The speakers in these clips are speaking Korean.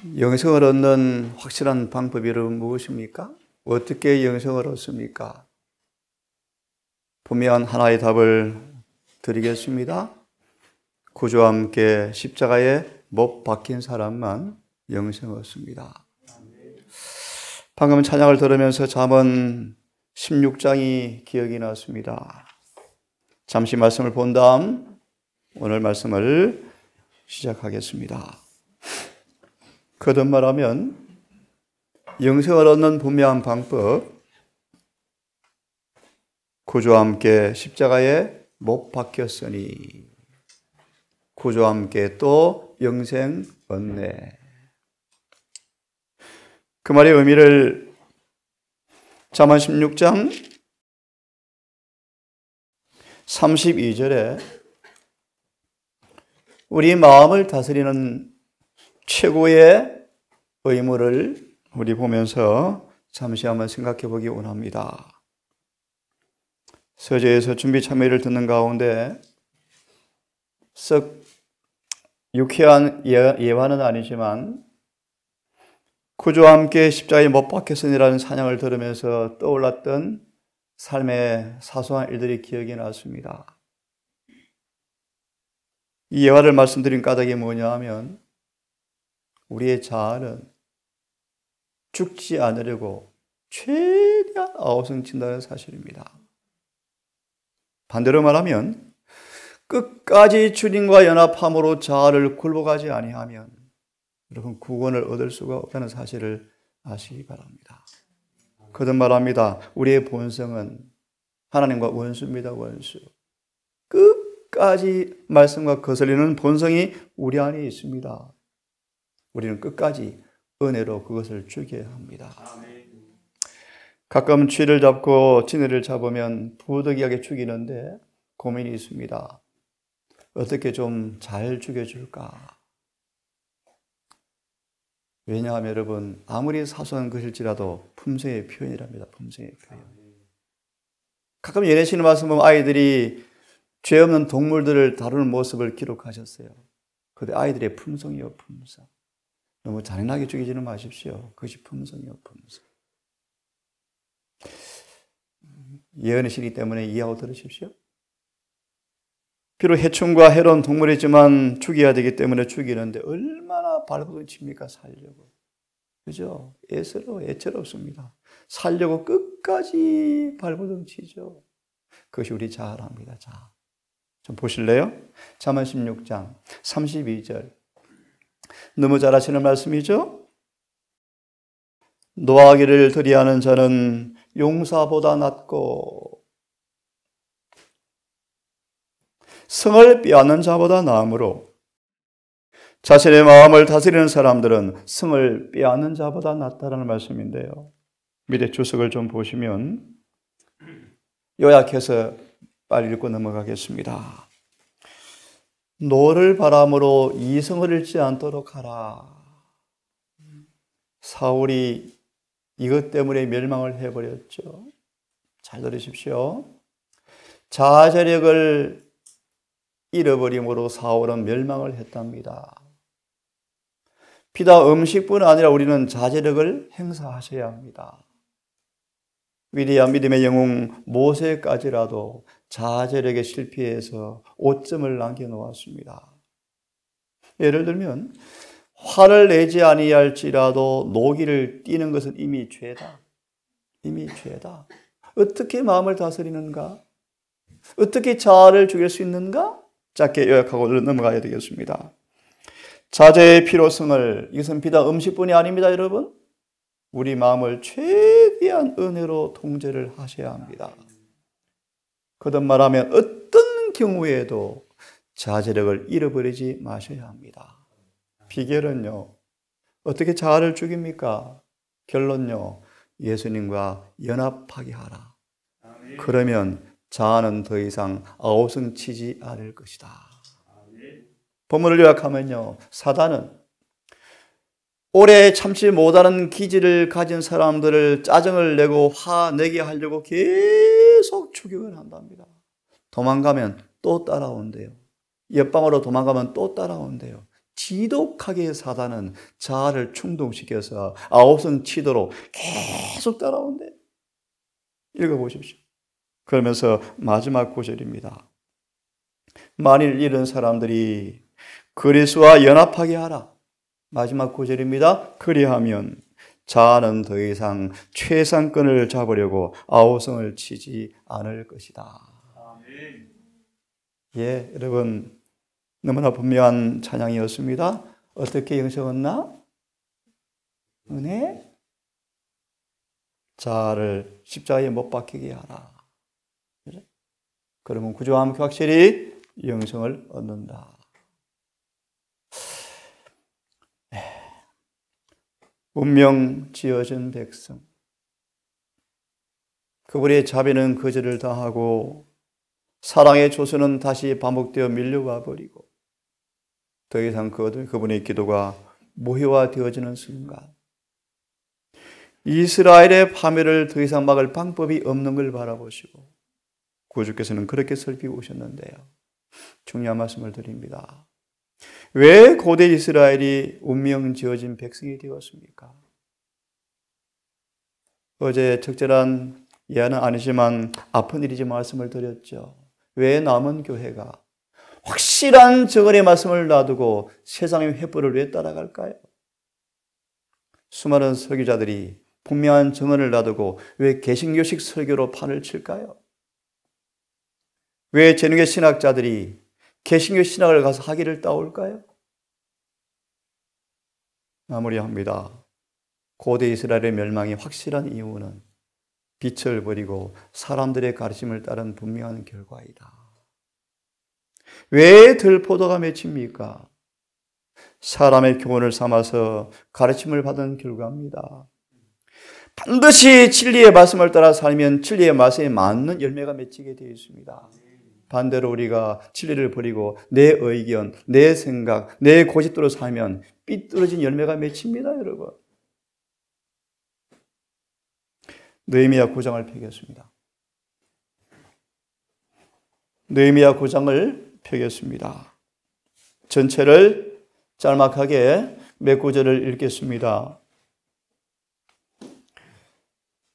영생을 얻는 확실한 방법이 여러분 무엇입니까? 어떻게 영생을 얻습니까? 분명한 하나의 답을 드리겠습니다. 구주와 함께 십자가에 못 박힌 사람만 영생을 얻습니다. 방금 찬양을 들으면서 잠언 16장이 기억이 났습니다. 잠시 말씀을 본 다음 오늘 말씀을 시작하겠습니다. 거듭 말하면 영생을 얻는 분명한 방법, 구주와 함께 십자가에 못 박혔으니 구주와 함께 또 영생 얻네. 그 말의 의미를 잠언 16장 32절에 우리 마음을 다스리는 최고의 의무를 우리 보면서 잠시 한번 생각해 보기 원합니다. 서재에서 준비 참여를 듣는 가운데 썩 유쾌한 예화는 아니지만 구주와 함께 십자가에 못 박혔으니라는 찬양을 들으면서 떠올랐던 삶의 사소한 일들이 기억이 났습니다. 이 예화를 말씀드린 까닭이 뭐냐 하면 우리의 자아는 죽지 않으려고 최대한 아우성친다는 사실입니다. 반대로 말하면 끝까지 주님과 연합함으로 자아를 굴복하지 아니하면 여러분 구원을 얻을 수가 없다는 사실을 아시기 바랍니다. 거듭 말합니다. 우리의 본성은 하나님과 원수입니다. 원수. 끝까지 말씀과 거슬리는 본성이 우리 안에 있습니다. 우리는 끝까지 은혜로 그것을 죽여야 합니다. 가끔 쥐를 잡고 지네를 잡으면 부득이하게 죽이는데 고민이 있습니다. 어떻게 좀 잘 죽여줄까? 왜냐하면 여러분 아무리 사소한 것일지라도 품성의 표현이랍니다. 품성의 표현. 가끔 예내시는 말씀 보면 아이들이 죄 없는 동물들을 다루는 모습을 기록하셨어요. 그런데 아이들의 품성이요 품성. 너무 잔인하게 죽이지는 마십시오. 그것이 품성이요 품성. 예언의 시기 때문에 이해하고 들으십시오. 비록 해충과 해로운 동물이지만 죽여야 되기 때문에 죽이는데 얼마나 발버둥 칩니까? 살려고. 그죠? 애처롭습니다. 살려고 끝까지 발버둥 치죠. 그것이 우리 자아랍니다. 자아. 좀 보실래요? 잠언 16장 32절. 너무 잘 아시는 말씀이죠? 노하기를 들이하는 자는 용사보다 낫고 성을 빼앗는 자보다 나으므로 자신의 마음을 다스리는 사람들은 성을 빼앗는 자보다 낫다라는 말씀인데요. 밑에 주석을 좀 보시면 요약해서 빨리 읽고 넘어가겠습니다. 노를 바람으로 이성을 잃지 않도록 하라. 사울이 이것 때문에 멸망을 해버렸죠. 잘 들으십시오. 자제력을 잃어버림으로 사울은 멸망을 했답니다. 비단 음식뿐 아니라 우리는 자제력을 행사하셔야 합니다. 위대한 믿음의 영웅 모세까지라도 자제력에 실패해서 오점을 남겨놓았습니다. 예를 들면 화를 내지 아니할지라도 노기를 띠는 것은 이미 죄다. 이미 죄다. 어떻게 마음을 다스리는가? 어떻게 자아를 죽일 수 있는가? 짧게 요약하고 넘어가야 되겠습니다. 자제의 필요성을, 이것은 비단 음식뿐이 아닙니다, 여러분. 우리 마음을 최대한 은혜로 통제를 하셔야 합니다. 거듭 말하면 어떤 경우에도 자제력을 잃어버리지 마셔야 합니다. 비결은요, 어떻게 자아를 죽입니까? 결론요, 예수님과 연합하게 하라. 그러면 자아는 더 이상 아우성치지 않을 것이다. 본문을 요약하면요, 사단은 오래 참지 못하는 기질을 가진 사람들을 짜증을 내고 화내게 하려고 계속 추격을 한답니다. 도망가면 또 따라온대요. 옆방으로 도망가면 또 따라온대요. 지독하게 사단은 자아를 충동시켜서 아우성 치도록 계속 따라온대. 읽어보십시오. 그러면서 마지막 구절입니다. 만일 이런 사람들이 그리스도와 연합하게 하라. 마지막 구절입니다. 그리하면 자아는 더 이상 최상권을 잡으려고 아우성을 치지 않을 것이다. 예, 여러분 너무나 분명한 찬양이었습니다. 어떻게 영생 얻나? 은혜? 자아를 십자가에 못 박히게 하라. 그러면 구주와 함께 확실히 영생을 얻는다. 운명 지어진 백성. 그분의 자비는 거절을 당하고 사랑의 조소는 다시 반복되어 밀려와 버리고 더 이상 그분의 기도가 무효화되어지는 순간 이스라엘의 파멸을 더 이상 막을 방법이 없는 걸 바라보시고 구주께서는 그렇게 살피고 오셨는데요. 중요한 말씀을 드립니다. 왜 고대 이스라엘이 운명 지어진 백성이 되었습니까? 어제 적절한 예화는 아니지만 아픈 일이지 말씀을 드렸죠. 왜 남은 교회가 확실한 정언의 말씀을 놔두고 세상의 횃불을 왜 따라갈까요? 수많은 설교자들이 분명한 정언을 놔두고 왜 개신교식 설교로 판을 칠까요? 왜 재능의 신학자들이 개신교 신학을 가서 학위를 따올까요? 마무리합니다. 고대 이스라엘의 멸망이 확실한 이유는 빛을 버리고 사람들의 가르침을 따른 분명한 결과이다. 왜 들포도가 맺힙니까? 사람의 교훈을 삼아서 가르침을 받은 결과입니다. 반드시 진리의 말씀을 따라 살면 진리의 말씀에 맞는 열매가 맺히게 되어 있습니다. 반대로 우리가 진리를 버리고 내 의견, 내 생각, 내 고집대로 살면 삐뚤어진 열매가 맺힙니다, 여러분. 느헤미야 9장을 펴겠습니다. 느헤미야 9장을 펴겠습니다. 전체를 짤막하게 몇 구절을 읽겠습니다.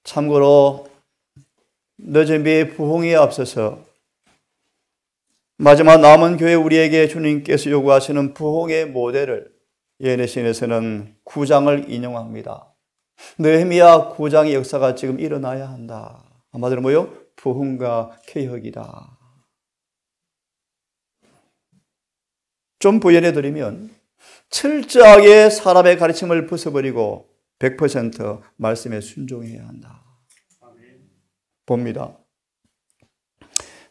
참고로 늦은 비의 부흥에 앞서서 마지막 남은 교회 우리에게 주님께서 요구하시는 부흥의 모델을 예레신에서는 9장을 인용합니다. 느헤미야 9장의 역사가 지금 일어나야 한다. 한마디로 뭐요? 부흥과 개혁이다. 좀 부연해 드리면 철저하게 사람의 가르침을 벗어버리고 100% 말씀에 순종해야 한다. 봅니다.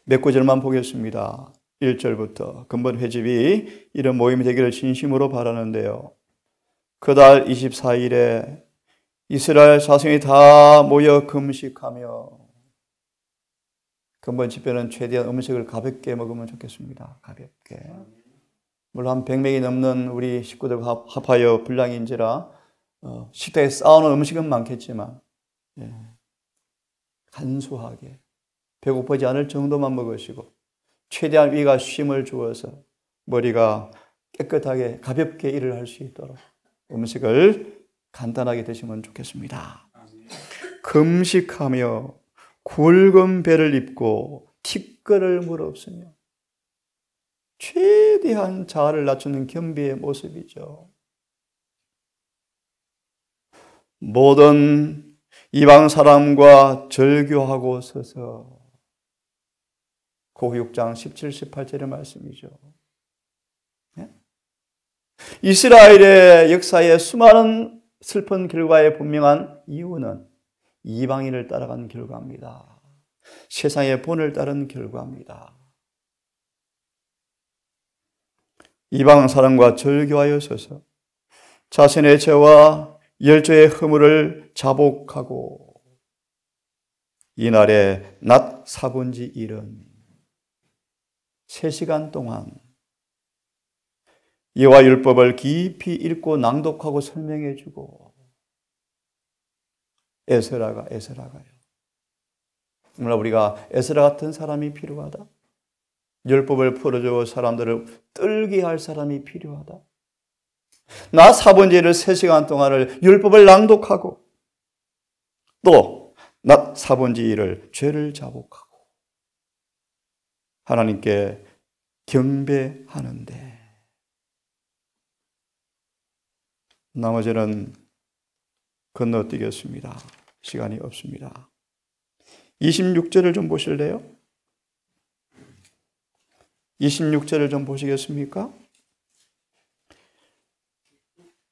몇 구절만 보겠습니다. 1절부터 근본 회집이 이런 모임이 되기를 진심으로 바라는데요. 그달 24일에 이스라엘 자손이 다 모여 금식하며, 근본 집회는 최대한 음식을 가볍게 먹으면 좋겠습니다. 가볍게. 물론 한 100명이 넘는 우리 식구들과 합하여 분량인지라 식탁에 쌓아놓은 음식은 많겠지만 간소하게 배고프지 않을 정도만 먹으시고 최대한 위가 쉼을 주어서 머리가 깨끗하게 가볍게 일을 할 수 있도록 음식을 간단하게 드시면 좋겠습니다. 금식하며 굵은 배를 입고 티끌을 물었으며, 최대한 자아를 낮추는 겸비의 모습이죠. 모든 이방 사람과 절교하고 서서, 고 6장 17, 18절의 말씀이죠. 이스라엘의 역사에 수많은 슬픈 결과의 분명한 이유는 이방인을 따라간 결과입니다. 세상의 본을 따른 결과입니다. 이방 사람과 절교하여 서서 자신의 죄와 열조의 허물을 자복하고 이날에 낮 4분지 1은 3시간 동안 여호와 율법을 깊이 읽고 낭독하고 설명해 주고, 에스라가요. 정말 우리가 에스라 같은 사람이 필요하다. 율법을 풀어주어 사람들을 떨게 할 사람이 필요하다. 낮 사번제를 3시간 동안을 율법을 낭독하고 또 낮 사번제일을 죄를 자복하고 하나님께 경배하는데 나머지는 건너뛰겠습니다. 시간이 없습니다. 26절을 좀 보실래요? 26절을 좀 보시겠습니까?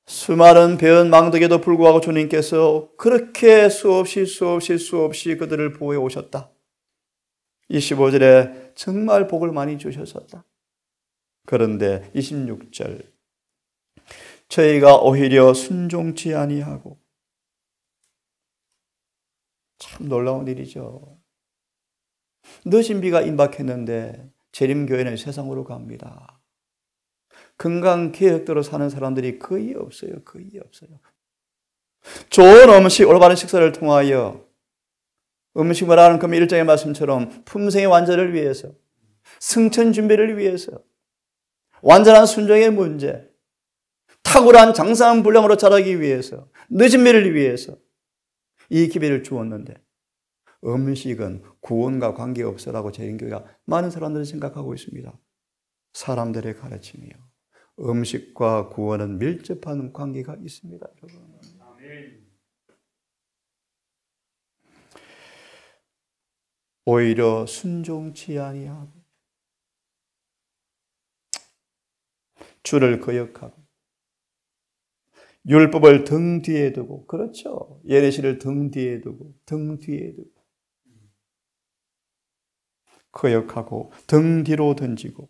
수많은 배은 망덕에도 불구하고 주님께서 그렇게 수없이 그들을 보호해 오셨다. 25절에 정말 복을 많이 주셨었다. 그런데 26절 저희가 오히려 순종치 아니하고 참 놀라운 일이죠. 늦은 비가 임박했는데 재림교회는 세상으로 갑니다. 건강개혁대로 사는 사람들이 거의 없어요. 좋은 음식, 올바른 식사를 통하여 음식을 하는 그 일장의 말씀처럼 품성의 완전을 위해서, 승천 준비를 위해서, 완전한 순종의 문제, 탁월한 장사한 분량으로 자라기 위해서, 늦은 비를 위해서 이 기회를 주었는데 음식은 구원과 관계없어라고 재림교회가 많은 사람들이 생각하고 있습니다. 사람들의 가르침이요. 음식과 구원은 밀접한 관계가 있습니다. 여러분. 오히려 순종치 아니하고 주를 거역하고 율법을 등 뒤에 두고 그렇죠. 예레시를 등 뒤에 두고 거역하고 등 뒤로 던지고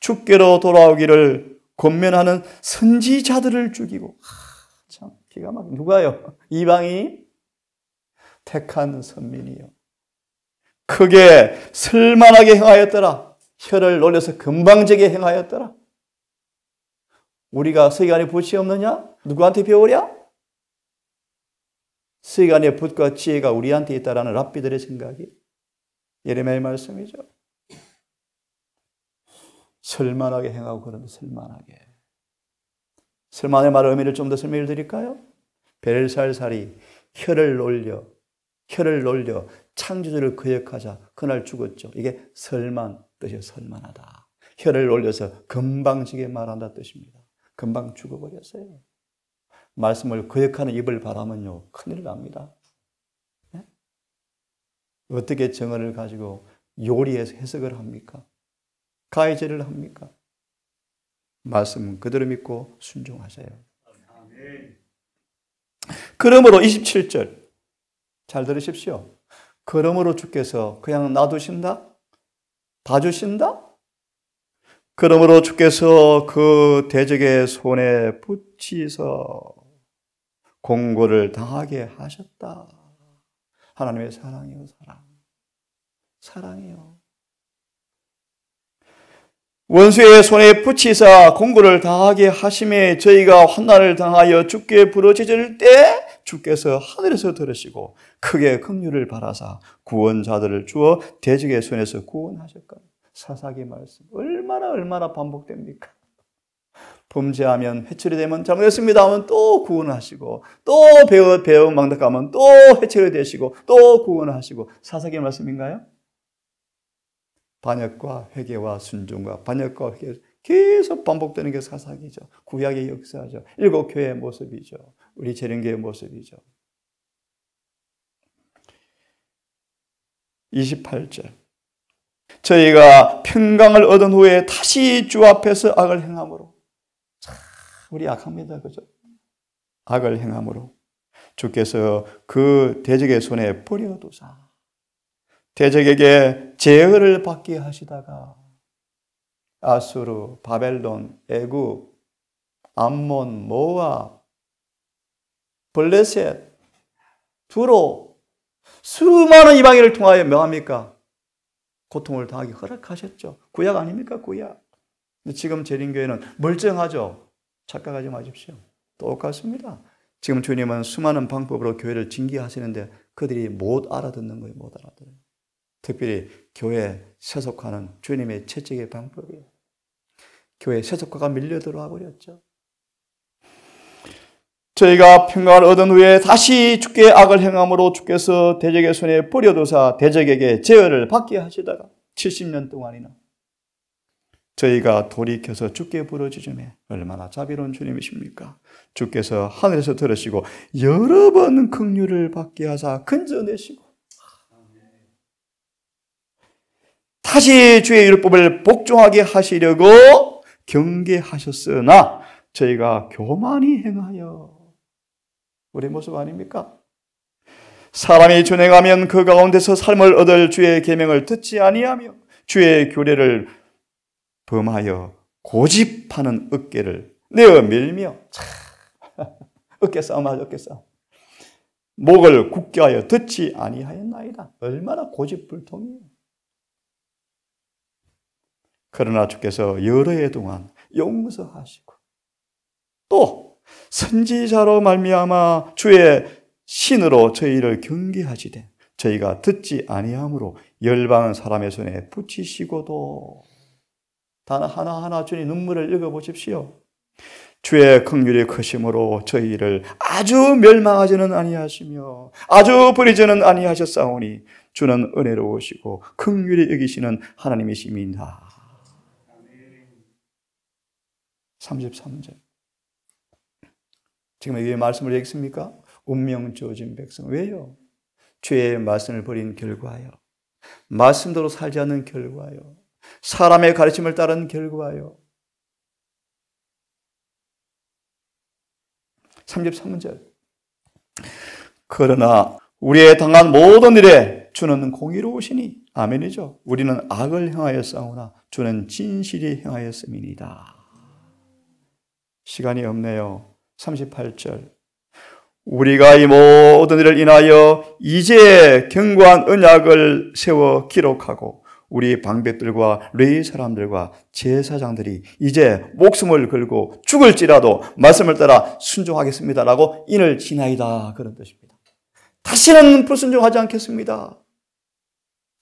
주께로 돌아오기를 권면하는 선지자들을 죽이고 참 기가 막혀. 누가요? 이방이 택한 선민이요. 크게 쓸만하게 행하였더라. 혀를 놀려서 건방지게 행하였더라. 우리가 서기관의 붓이 없느냐? 누구한테 배우랴? 서기관의 붓과 지혜가 우리한테 있다라는 랍비들의 생각이 예레미야의 말씀이죠. 쓸만하게 행하고 그런데 쓸만하게. 쓸만의 말의 의미를 좀 더 설명을 드릴까요? 벨살살이 혀를 놀려 창조주를 거역하자 그날 죽었죠. 이게 설만 뜻이에요. 설만하다. 혀를 놀려서 건방지게 말한다 뜻입니다. 금방 죽어버렸어요. 말씀을 거역하는 입을 바라면요 큰일 납니다. 네? 어떻게 정언을 가지고 요리해서 해석을 합니까? 가해제를 합니까? 말씀은 그대로 믿고 순종하세요. 그러므로 27절 잘 들으십시오. 그러므로 주께서 그냥 놔두신다? 봐주신다? 그러므로 주께서 그 대적의 손에 붙이서 공고를 당하게 하셨다. 하나님의 사랑이요, 사랑이요. 원수의 손에 붙이사 공고를 당하게 하심에 저희가 환난을 당하여 주께 부르짖을 때 주께서 하늘에서 들으시고 크게 긍휼을 바라사 구원자들을 주어 대적의 손에서 구원하셨거늘. 사사기 말씀 얼마나 반복됩니까? 범죄하면 회초리 되면 잘못했습니다 하면 또 구원하시고 또 배우 망덕하면 또 회초리 되시고 또 구원하시고 사사기 말씀인가요? 반역과 회개와 순종과 반역과 회개 계속 반복되는 게 사사기죠. 구약의 역사죠. 일곱 교회의 모습이죠. 우리 재림교회의 모습이죠. 28절 저희가 평강을 얻은 후에 다시 주 앞에서 악을 행함으로 우리 악합니다. 그죠? 악을 행함으로 주께서 그 대적의 손에 버려두사 대적에게 제어를 받게 하시다가 아수르, 바벨론, 애굽, 암몬, 모압, 블레셋, 두로 수많은 이방인을 통하여 명합니까? 고통을 당하게 허락하셨죠. 구약 아닙니까? 구약. 근데 지금 재림교회는 멀쩡하죠. 착각하지 마십시오. 똑같습니다. 지금 주님은 수많은 방법으로 교회를 징계하시는데 그들이 못 알아듣는 거예요. 못 알아들어요. 특별히 교회에 세속화는 주님의 채찍의 방법이에요. 교회 세속화가 밀려 들어와 버렸죠. 저희가 평강을 얻은 후에 다시 주께 악을 행함으로 주께서 대적의 손에 버려두사 대적에게 제어를 받게 하시다가 70년 동안이나 저희가 돌이켜서 주께 부르짖으매 얼마나 자비로운 주님이십니까? 주께서 하늘에서 들으시고 여러 번 긍휼을 받게 하사 건져내시고 다시 주의 율법을 복종하게 하시려고 경계하셨으나 저희가 교만히 행하여 우리 모습 아닙니까? 사람이 준행하면 그 가운데서 삶을 얻을 주의 계명을 듣지 아니하며 주의 규례를 범하여 고집하는 어깨를 내어 밀며 어깨 싸움 하죠. 어깨 싸움. 목을 굳게 하여 듣지 아니하였나이다. 얼마나 고집불통이에요. 그러나 주께서 여러 해 동안 용서하시고 또 선지자로 말미암아 주의 신으로 저희를 경계하시되 저희가 듣지 아니함으로 열방 사람의 손에 붙이시고도 단 하나하나 주님 눈물을 읽어보십시오. 주의 긍휼이 크심으로 저희를 아주 멸망하지는 아니하시며 아주 버리지는 아니하셨사오니 주는 은혜로우시고 긍휼히 여기시는 하나님이십니다. 33절. 지금 여기 말씀을 읽습니까? 운명 주어진 백성. 왜요? 주의 말씀을 버린 결과요. 말씀대로 살지 않는 결과요. 사람의 가르침을 따른 결과요. 33절. 그러나 우리의 당한 모든 일에 주는 공의로우시니 아멘이죠. 우리는 악을 행하여 싸우나 주는 진실이 행하였음이니이다. 시간이 없네요. 38절. 우리가 이 모든 일을 인하여 이제 견고한 언약을 세워 기록하고 우리 방백들과 레위 사람들과 제사장들이 이제 목숨을 걸고 죽을지라도 말씀을 따라 순종하겠습니다라고 인을 지나이다 그런 뜻입니다. 다시는 불순종하지 않겠습니다.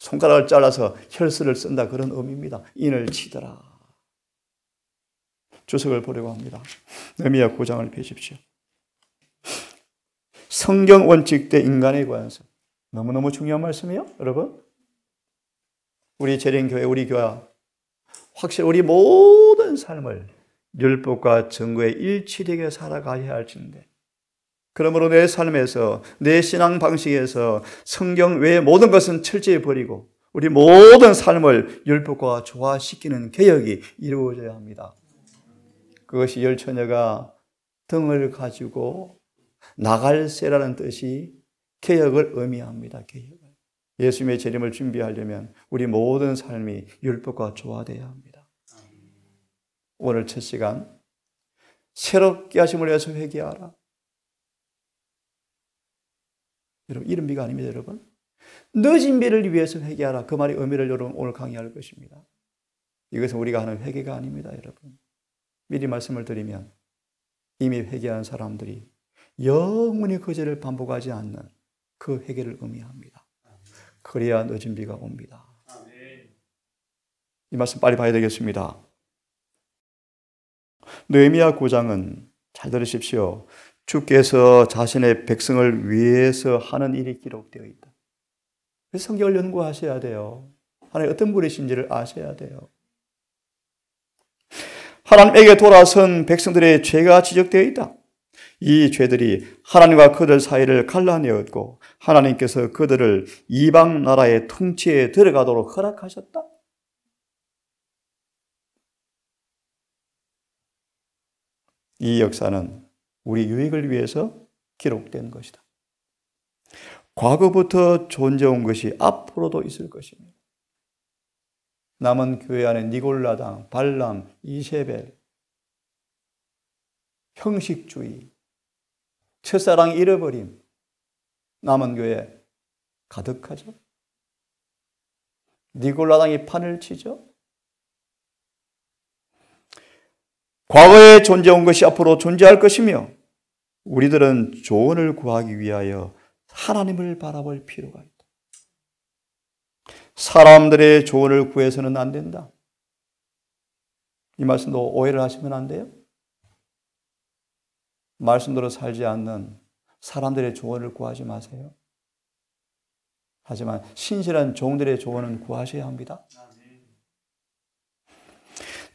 손가락을 잘라서 혈서를 쓴다 그런 의미입니다. 인을 치더라. 주석을 보려고 합니다. 느헤미야 9장을 펴십시오. 성경 원칙 대 인간의 관습. 너무너무 중요한 말씀이에요, 여러분. 우리 재림교회, 우리 교회 확실히 우리 모든 삶을 율법과 증거에 일치되게 살아가야 할지인데 그러므로 내 삶에서 내 신앙 방식에서 성경 외의 모든 것은 철저히 버리고 우리 모든 삶을 율법과 조화시키는 개혁이 이루어져야 합니다. 그것이 열처녀가 등을 가지고 나갈새라는 뜻이 개혁을 의미합니다. 개혁을. 예수님의 재림을 준비하려면 우리 모든 삶이 율법과 조화되어야 합니다. 오늘 첫 시간 새롭게 하심을 위해서 회개하라. 여러분 이른 비가 아닙니다. 여러분 늦은 비를 위해서 회개하라. 그 말의 의미를 여러분 오늘 강의할 것입니다. 이것은 우리가 하는 회개가 아닙니다. 여러분 미리 말씀을 드리면 이미 회개한 사람들이 영원히 그 죄를 반복하지 않는 그 회개를 의미합니다. 그래야 늦은 비가 옵니다. 이 말씀 빨리 봐야 되겠습니다. 느헤미야 9장은 잘 들으십시오. 주께서 자신의 백성을 위해서 하는 일이 기록되어 있다. 그래서 성경을 연구하셔야 돼요. 하나님 어떤 분이신지를 아셔야 돼요. 하나님에게 돌아선 백성들의 죄가 지적되어 있다. 이 죄들이 하나님과 그들 사이를 갈라내었고 하나님께서 그들을 이방 나라의 통치에 들어가도록 허락하셨다. 이 역사는 우리 유익을 위해서 기록된 것이다. 과거부터 존재한 것이 앞으로도 있을 것입니다. 남은 교회 안에 니골라당, 발람, 이세벨, 형식주의, 첫사랑 잃어버림, 남은 교회 가득하죠. 니골라당이 판을 치죠. 과거에 존재한 것이 앞으로 존재할 것이며 우리들은 조언을 구하기 위하여 하나님을 바라볼 필요가 있다. 사람들의 조언을 구해서는 안 된다. 이 말씀도 오해를 하시면 안 돼요. 말씀대로 살지 않는 사람들의 조언을 구하지 마세요. 하지만 신실한 종들의 조언은 구하셔야 합니다.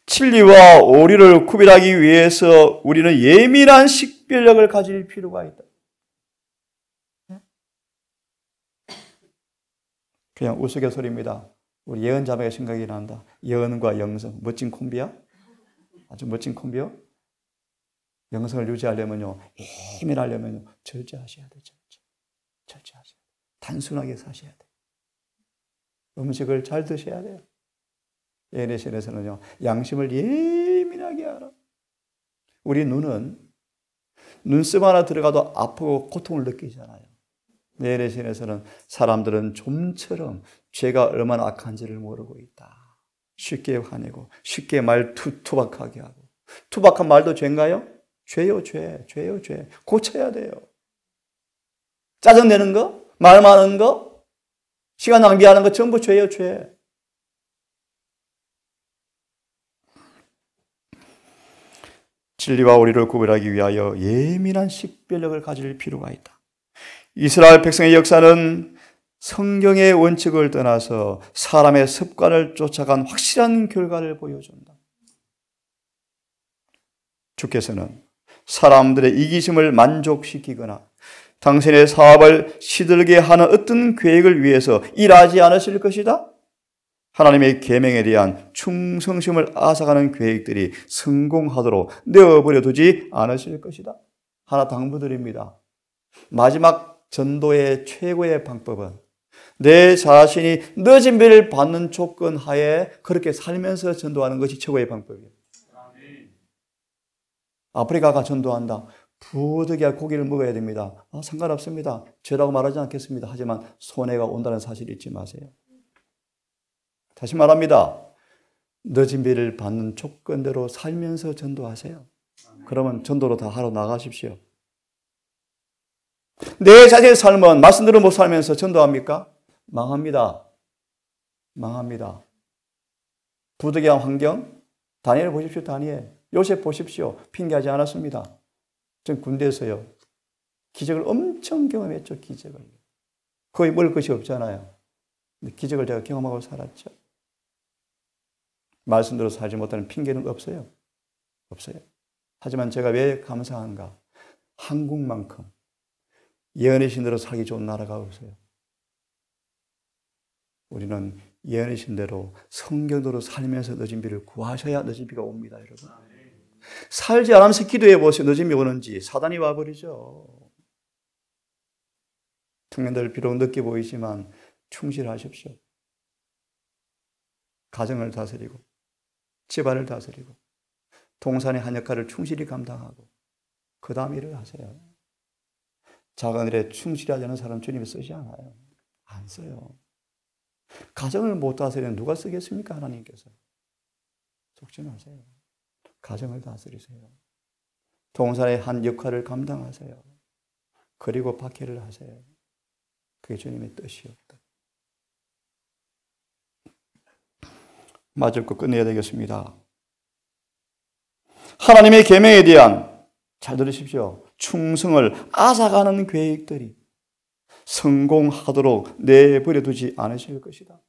진리와 오리를 구별하기 위해서 우리는 예민한 식별력을 가질 필요가 있다. 그냥 우스갯소리입니다. 우리 예언 자매가 생각이 난다. 예언과 영성, 멋진 콤비야? 아주 멋진 콤비요? 영성을 유지하려면요, 예민하려면요, 절제하셔야 돼요. 절제하셔야 돼요. 단순하게 사셔야 돼요. 음식을 잘 드셔야 돼요. 예언의 신에서는요, 양심을 예민하게 하라. 우리 눈은 눈썹 하나 들어가도 아프고 고통을 느끼잖아요. 예언의 신에서는 사람들은 좀처럼 죄가 얼마나 악한지를 모르고 있다. 쉽게 화내고 쉽게 말 투박하게 하고. 투박한 말도 죄인가요? 죄요, 죄. 죄요, 죄. 고쳐야 돼요. 짜증내는 거, 말 많은 거, 시간 낭비하는 거 전부 죄요, 죄. 진리와 오리를 구별하기 위하여 예민한 식별력을 가질 필요가 있다. 이스라엘 백성의 역사는 성경의 원칙을 떠나서 사람의 습관을 쫓아간 확실한 결과를 보여준다. 주께서는 사람들의 이기심을 만족시키거나 당신의 사업을 시들게 하는 어떤 계획을 위해서 일하지 않으실 것이다. 하나님의 계명에 대한 충성심을 앗아가는 계획들이 성공하도록 내어버려 두지 않으실 것이다. 하나 당부드립니다. 마지막 전도의 최고의 방법은 내 자신이 늦은 배를 받는 조건 하에 그렇게 살면서 전도하는 것이 최고의 방법이에요. 아프리카가 전도한다. 부득이한 고기를 먹어야 됩니다. 상관없습니다. 죄라고 말하지 않겠습니다. 하지만 손해가 온다는 사실을 잊지 마세요. 다시 말합니다. 늦은 배를 받는 조건대로 살면서 전도하세요. 그러면 전도로 다 하러 나가십시오. 내 자신의 삶은 말씀대로 못 살면서 전도합니까? 망합니다. 망합니다. 부득이한 환경, 다니엘 보십시오. 다니엘. 요셉 보십시오. 핑계하지 않았습니다. 전 군대에서요. 기적을 엄청 경험했죠. 기적을. 거의 먹을 것이 없잖아요. 근데 기적을 제가 경험하고 살았죠. 말씀대로 살지 못하는 핑계는 없어요. 없어요. 하지만 제가 왜 감사한가? 한국만큼 예언의 신대로 살기 좋은 나라가 없어요. 우리는 예언의 신대로 성경대로 살면서 늦은 비를 구하셔야 늦은 비가 옵니다, 여러분. 살지 않으면서 기도해 보세요. 늦은 비 오는지. 사단이 와버리죠. 청년들 비록 늦게 보이지만 충실하십시오. 가정을 다스리고 집안을 다스리고 동산의 한 역할을 충실히 감당하고 그 다음 일을 하세요. 작은 일에 충실하지 않은 사람 주님이 쓰지 않아요. 안 써요. 가정을 못 다스리면 누가 쓰겠습니까? 하나님께서. 속지 마세요. 가정을 다스리세요. 동산의 한 역할을 감당하세요. 그리고 박해를 하세요. 그게 주님의 뜻이었다. 맞을 거 끝내야 되겠습니다. 하나님의 계명에 대한, 잘 들으십시오, 충성을 앗아가는 계획들이 성공하도록 내버려 두지 않으실 것이다.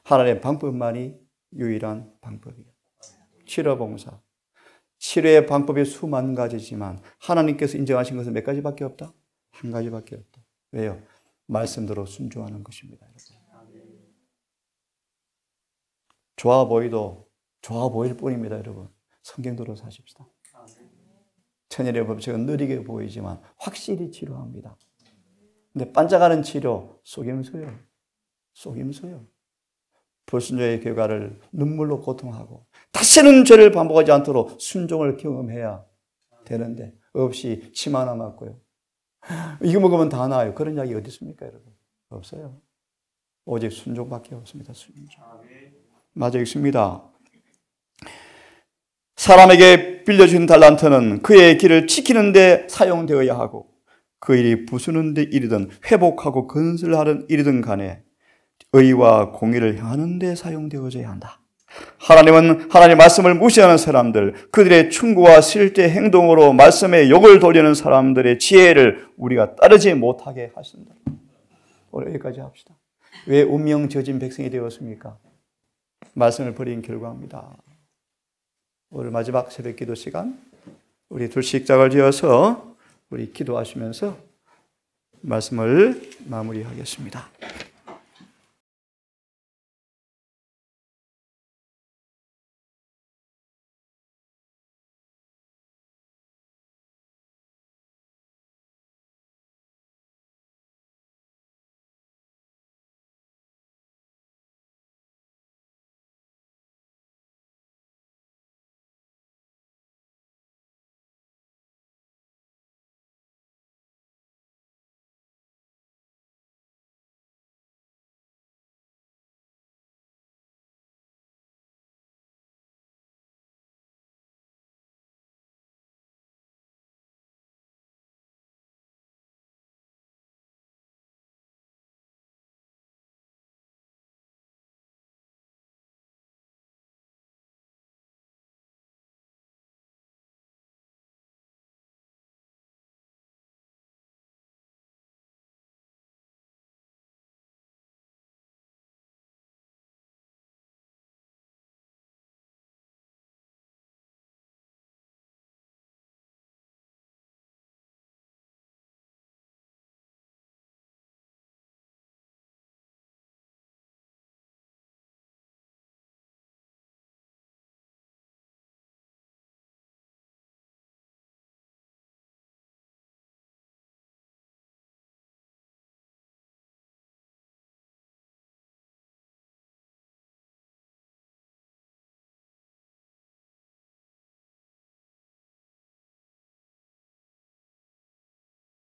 하나님의 방법만이 유일한 방법이에요. 치료봉사. 치료의 방법이 수만 가지지만 하나님께서 인정하신 것은 몇 가지밖에 없다? 한 가지밖에 없다. 왜요? 말씀대로 순종하는 것입니다. 좋아 보이도 좋아 보일 뿐입니다, 여러분. 성경대로 사십시다. 천일의 법칙은 느리게 보이지만 확실히 치료합니다. 근데 반짝하는 치료, 속임수요. 속임수요. 불순종의 결과를 눈물로 고통하고 다시는 죄를 반복하지 않도록 순종을 경험해야 되는데 없이 침 하나 맞고요. 이거 먹으면 다 나아요. 그런 이야기 어디 있습니까, 여러분? 없어요. 오직 순종밖에 없습니다. 순종. 맞아 있습니다. 사람에게 빌려준 달란트는 그의 길을 지키는 데 사용되어야 하고 그 일이 부수는 데 일이든 회복하고 건설하는 일이든 간에 의와 공의를 향하는 데 사용되어져야 한다. 하나님은 하나님의 말씀을 무시하는 사람들, 그들의 충고와 실제 행동으로 말씀에 욕을 돌리는 사람들의 지혜를 우리가 따르지 못하게 하신다. 오늘 여기까지 합시다. 왜 운명 저진 백성이 되었습니까? 말씀을 버린 결과입니다. 오늘 마지막 새벽 기도 시간, 우리 둘씩 짝을 지어서 우리 기도하시면서 말씀을 마무리하겠습니다.